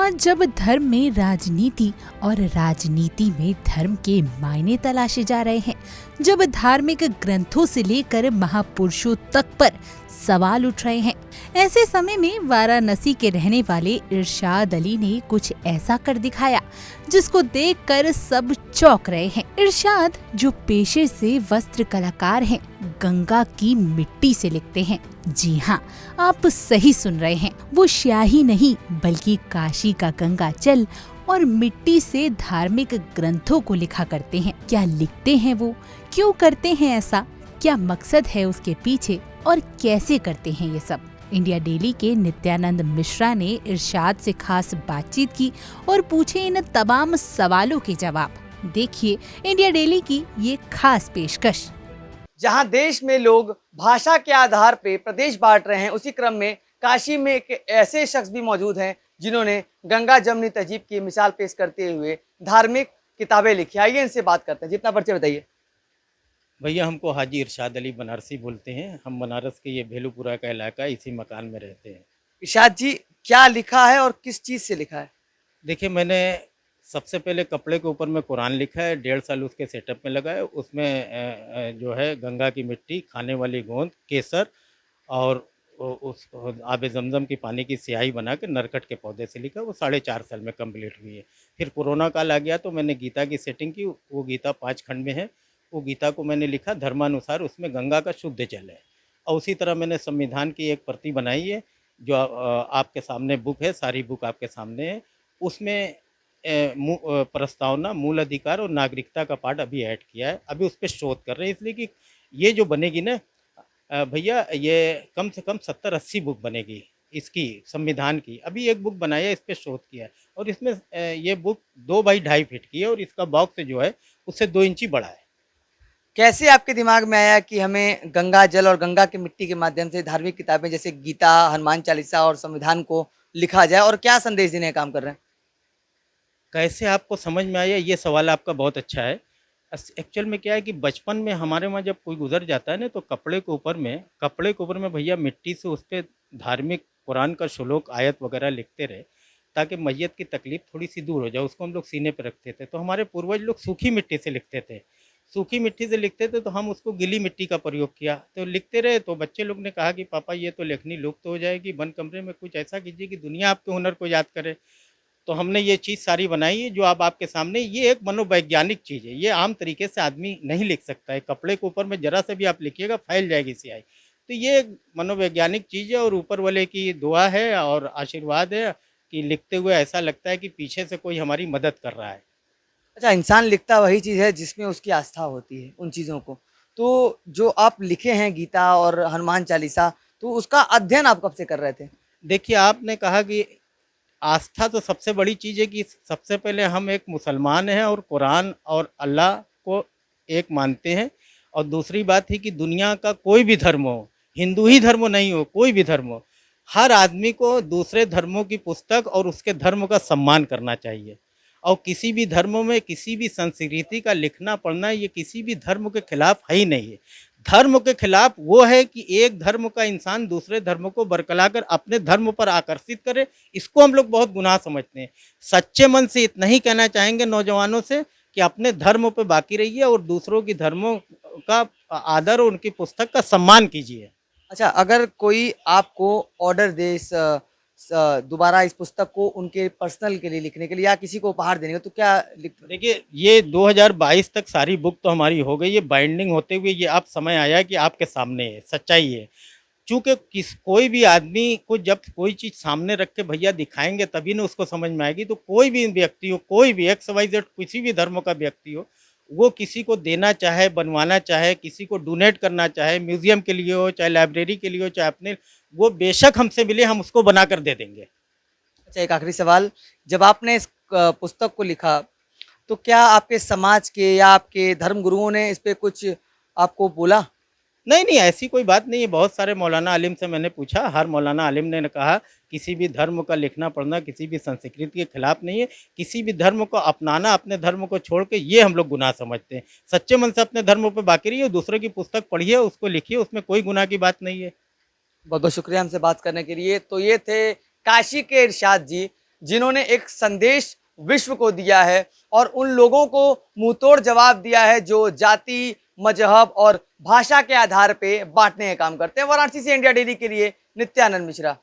हाँ, जब धर्म में राजनीति और राजनीति में धर्म के मायने तलाशे जा रहे हैं, जब धार्मिक ग्रंथों से लेकर महापुरुषों तक पर सवाल उठ रहे हैं, ऐसे समय में वाराणसी के रहने वाले इरशाद अली ने कुछ ऐसा कर दिखाया जिसको देखकर सब चौंक रहे हैं। इरशाद, जो पेशे से वस्त्र कलाकार हैं, गंगा की मिट्टी से लिखते हैं। जी हाँ, आप सही सुन रहे हैं, वो स्याही नहीं बल्कि काशी का गंगा जल और मिट्टी से धार्मिक ग्रंथों को लिखा करते हैं। क्या लिखते हैं वो, क्यों करते हैं ऐसा, क्या मकसद है उसके पीछे और कैसे करते हैं ये सब? इंडिया डेली के नित्यानंद मिश्रा ने इरशाद से खास बातचीत की और पूछे इन तमाम सवालों के जवाब। देखिए इंडिया डेली की ये खास पेशकश। जहां देश में लोग भाषा के आधार पे प्रदेश बांट रहे हैं, उसी क्रम में काशी में एक ऐसे शख्स भी मौजूद हैं जिन्होंने गंगा जमनी तहजीब की मिसाल पेश करते हुए धार्मिक किताबें लिखी। आइए इनसे बात करते हैं। जितना परिचय बताइए। भैया, हमको हाजी इरशाद अली बनारसी बोलते हैं। हम बनारस के ये भेलूपुरा का इलाका, इसी मकान में रहते हैं। इरशाद जी, क्या लिखा है और किस चीज़ से लिखा है? देखिए, मैंने सबसे पहले कपड़े के ऊपर में कुरान लिखा है, 1.5 साल उसके सेटअप में लगा है। उसमें जो है गंगा की मिट्टी, खाने वाली गोंद, केसर और उस आब जमजम की पानी की स्याही बना के नरकट के पौधे से लिखा। वो 4.5 साल में कंप्लीट हुई है। फिर कोरोना काल आ गया तो मैंने गीता की सेटिंग की। वो गीता 5 खंड में है। वो गीता को मैंने लिखा धर्मानुसार, उसमें गंगा का शुद्ध जल है। और उसी तरह मैंने संविधान की एक प्रति बनाई है, जो आपके सामने बुक है, सारी बुक आपके सामने है। उसमें प्रस्तावना, मूल अधिकार और नागरिकता का पार्ट अभी ऐड किया है। अभी उस पर शोध कर रहे हैं, इसलिए कि ये जो बनेगी ना भैया, ये कम से कम 70-80 बुक बनेगी इसकी, संविधान की। अभी एक बुक बनाया है, इस पर शोध किया है। और इसमें ये बुक 2 बाई 2.5 फीट की है और इसका बॉक्स जो है उससे 2 इंची बड़ा है। कैसे आपके दिमाग में आया कि हमें गंगा जल और गंगा की मिट्टी के माध्यम से धार्मिक किताबें जैसे गीता, हनुमान चालीसा और संविधान को लिखा जाए, और क्या संदेश देने का काम कर रहे हैं? कैसे आपको समझ में आया, ये सवाल आपका बहुत अच्छा है। एक्चुअल में क्या है कि बचपन में हमारे वहाँ जब कोई गुजर जाता है ना, तो कपड़े के ऊपर में भैया मिट्टी से उस पर धार्मिक कुरान का श्लोक, आयत वगैरह लिखते रहे, ताकि मैयत की तकलीफ थोड़ी सी दूर हो जाए। उसको हम लोग सीने पर रखते थे। तो हमारे पूर्वज लोग सूखी मिट्टी से लिखते थे। तो हम उसको गीली मिट्टी का प्रयोग किया, तो लिखते रहे। तो बच्चे लोग ने कहा कि पापा, ये तो लेखनी लुप्त हो जाएगी, बंद कमरे में कुछ ऐसा कीजिए कि दुनिया आपके हुनर को याद करे। तो हमने ये चीज़ सारी बनाई है, जो अब आपके सामने। ये एक मनोवैज्ञानिक चीज़ है, ये आम तरीके से आदमी नहीं लिख सकता है। कपड़े के ऊपर में ज़रा से भी आप लिखिएगा, फैल जाएगी स्याही। तो ये एक मनोवैज्ञानिक चीज़ है, और ऊपर वाले की दुआ है और आशीर्वाद है कि लिखते हुए ऐसा लगता है कि पीछे से कोई हमारी मदद कर रहा है। अच्छा, इंसान लिखता वही चीज़ है जिसमें उसकी आस्था होती है उन चीज़ों को। तो जो आप लिखे हैं गीता और हनुमान चालीसा, तो उसका अध्ययन आप कब से कर रहे थे? देखिए, आपने कहा कि आस्था तो सबसे बड़ी चीज़ है कि सबसे पहले हम एक मुसलमान हैं और कुरान और अल्लाह को एक मानते हैं। और दूसरी बात है कि दुनिया का कोई भी धर्म हो, हिंदू ही धर्म नहीं हो, कोई भी धर्म हो, हर आदमी को दूसरे धर्मों की पुस्तक और उसके धर्म का सम्मान करना चाहिए। और किसी भी धर्म में किसी भी संस्कृति का लिखना पढ़ना, ये किसी भी धर्म के खिलाफ है ही नहीं है। धर्म के खिलाफ वो है कि एक धर्म का इंसान दूसरे धर्म को बरकला कर अपने धर्म पर आकर्षित करे। इसको हम लोग बहुत गुनाह समझते हैं। सच्चे मन से इतना ही कहना चाहेंगे नौजवानों से कि अपने धर्म पे बाकी रहिए और दूसरों की धर्मों का आदर और उनकी पुस्तक का सम्मान कीजिए। अच्छा, अगर कोई आपको ऑर्डर दे दोबारा इस पुस्तक को उनके पर्सनल के लिए लिखने के लिए या किसी को उपहार देने का, तो क्या लिख? देखिए, ये 2022 तक सारी बुक तो हमारी हो गई है बाइंडिंग होते हुए। ये अब समय आया कि आपके सामने है, सच्चाई है। चूँकि कोई भी आदमी को जब कोई चीज़ सामने रख के भैया दिखाएंगे, तभी ना उसको समझ में आएगी। तो कोई भी व्यक्ति हो, कोई भी XYZ किसी भी धर्म का व्यक्ति हो, वो किसी को देना चाहे, बनवाना चाहे, किसी को डोनेट करना चाहे, म्यूजियम के लिए हो, चाहे लाइब्रेरी के लिए हो, चाहे अपने, वो बेशक हमसे मिले, हम उसको बना कर दे देंगे। अच्छा, एक आखिरी सवाल। जब आपने इस पुस्तक को लिखा, तो क्या आपके समाज के या आपके धर्म गुरुओं ने इस पे कुछ आपको बोला? नहीं, नहीं, ऐसी कोई बात नहीं है। बहुत सारे मौलाना आलिम से मैंने पूछा, हर मौलाना आलिम ने कहा किसी भी धर्म का लिखना पढ़ना किसी भी संस्कृति के खिलाफ नहीं है। किसी भी धर्म को अपनाना, अपने धर्म को छोड़ के, ये हम लोग गुनाह समझते हैं। सच्चे मन से अपने धर्म पे बाकी रहिए, दूसरे की पुस्तक पढ़िए, उसको लिखिए, उसमें कोई गुनाह की बात नहीं है। बहुत बहुत शुक्रिया हमसे बात करने के लिए। तो ये थे काशी के इरशाद जी, जिन्होंने एक संदेश विश्व को दिया है और उन लोगों को मुंहतोड़ जवाब दिया है जो जाति, मजहब और भाषा के आधार पे बांटने का काम करते हैं। वाराणसी से इंडिया डेली के लिए नित्यानंद मिश्रा।